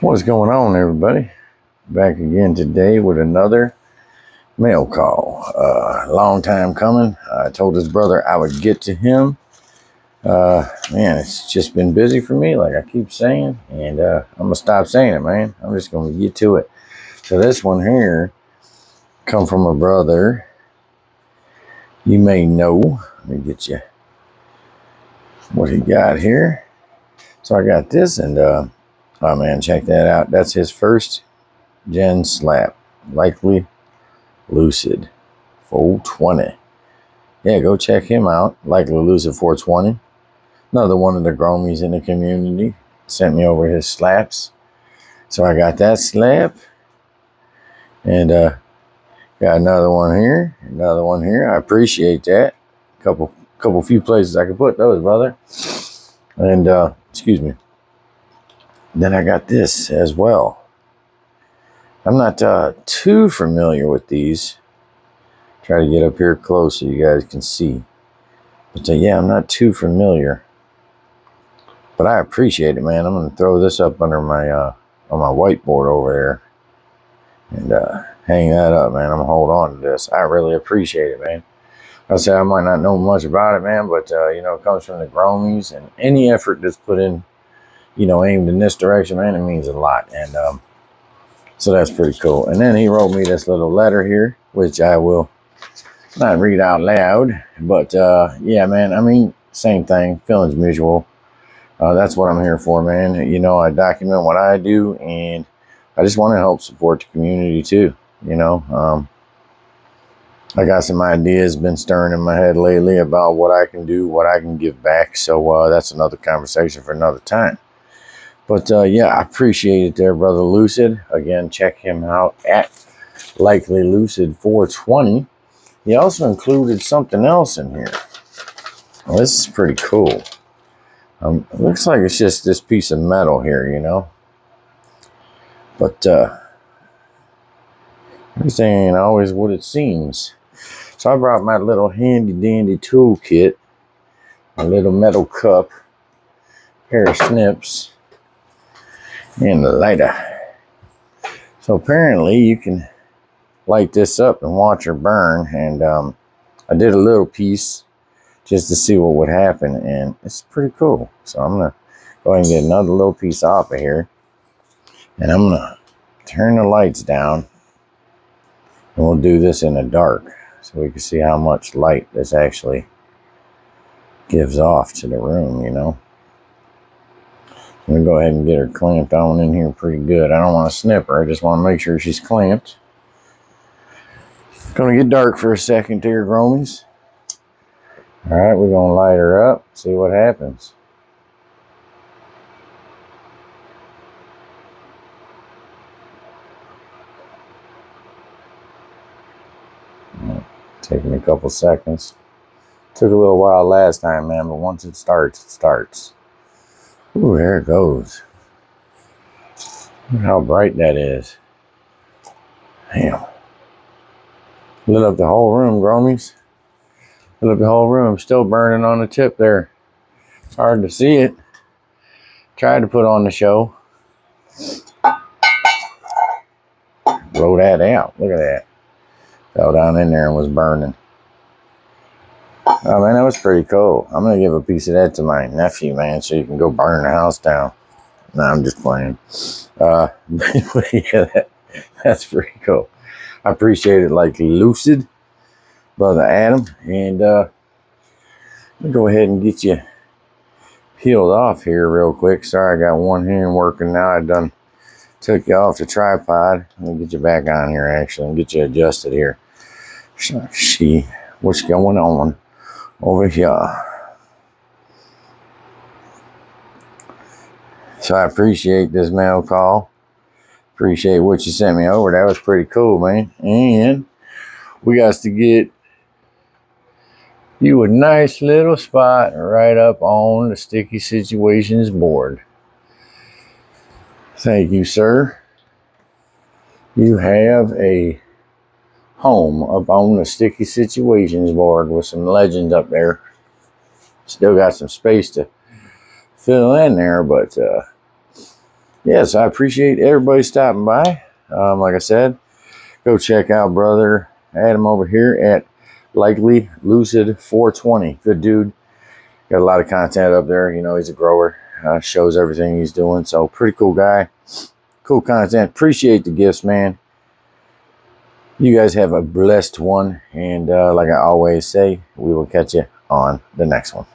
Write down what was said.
What's going on, everybody? Back again today with another mail call. Long time coming. I told his brother I would get to him. Man, it's just been busy for me, like I keep saying, and I'm gonna stop saying it, man. I'm just gonna get to it. So this one here come from a brother you may know. Let me get you what he got here. So I got this, and oh man, check that out. That's his first gen slap, LikelyLucid420. Yeah, go check him out, LikelyLucid420. Another one of the Gromies in the community sent me over his slaps. So I got that slap. And got another one here. I appreciate that. Few places I could put those, brother. And excuse me. Then I got this as well. I'm not too familiar with these. Try to get up here close so you guys can see. But yeah, I'm not too familiar. But I appreciate it, man. I'm gonna throw this up under my on my whiteboard over there and hang that up, man. I'm gonna hold on to this. I really appreciate it, man. I say I might not know much about it, man, but you know, it comes from the Gromies, and any effort that's put in, you know, aimed in this direction, man, it means a lot. And so that's pretty cool. And then he wrote me this little letter here, which I will not read out loud, but yeah, man, I mean, same thing, feelings mutual. That's what I'm here for, man. You know, I document what I do, and I just want to help support the community too. You know, I got some ideas been stirring in my head lately about what I can do, what I can give back. So that's another conversation for another time. But yeah, I appreciate it there, Brother Lucid. Again, check him out at LikelyLucid420. He also included something else in here. Well, this is pretty cool. It looks like it's just this piece of metal here, you know. But everything ain't always what it seems. So I brought my little handy dandy toolkit, a little metal cup, pair of snips, and a lighter. So apparently you can light this up and watch her burn. And I did a little piece just to see what would happen, and it's pretty cool. So I'm gonna go ahead and get another little piece off of here, and I'm gonna turn the lights down, and we'll do this in the dark so we can see how much light this actually gives off to the room, you know. I'm gonna go ahead and get her clamped on in here pretty good. I don't want to snip her, I just want to make sure she's clamped. It's gonna get dark for a second here, Gromies. All right, we're gonna light her up, see what happens. Taking a couple seconds. Took a little while last time, man, but once it starts, it starts. Ooh, there it goes. Look how bright that is. Damn. Lit up the whole room, Gromies. Lit up the whole room. Still burning on the tip there. It's hard to see it. Tried to put on the show. Blow that out. Look at that. Fell down in there and was burning. Oh man, that was pretty cool. I'm gonna give a piece of that to my nephew, man, so you can go burn the house down. No, I'm just playing. Yeah, that's pretty cool. I appreciate it, like Lucid, Brother Adam. And let me go ahead and get you peeled off here real quick. Sorry, I got one hand working now. I done took you off the tripod. Let me get you back on here, actually, and get you adjusted here. See what's going on over here. So I appreciate this mail call. Appreciate what you sent me over. That was pretty cool, man. And we got to get you a nice little spot right up on the Sticky Situations board. Thank you, sir. You have a home up on the Sticky Situations board with some legends up there. Still got some space to fill in there, but Yes, I appreciate everybody stopping by. Like I said, go check out brother Adam over here at LikelyLucid420. Good dude. Got a lot of content up there. You know, he's a grower. Shows everything he's doing. So pretty cool guy. Cool content. Appreciate the gifts, man. You guys have a blessed one. And like I always say, we will catch you on the next one.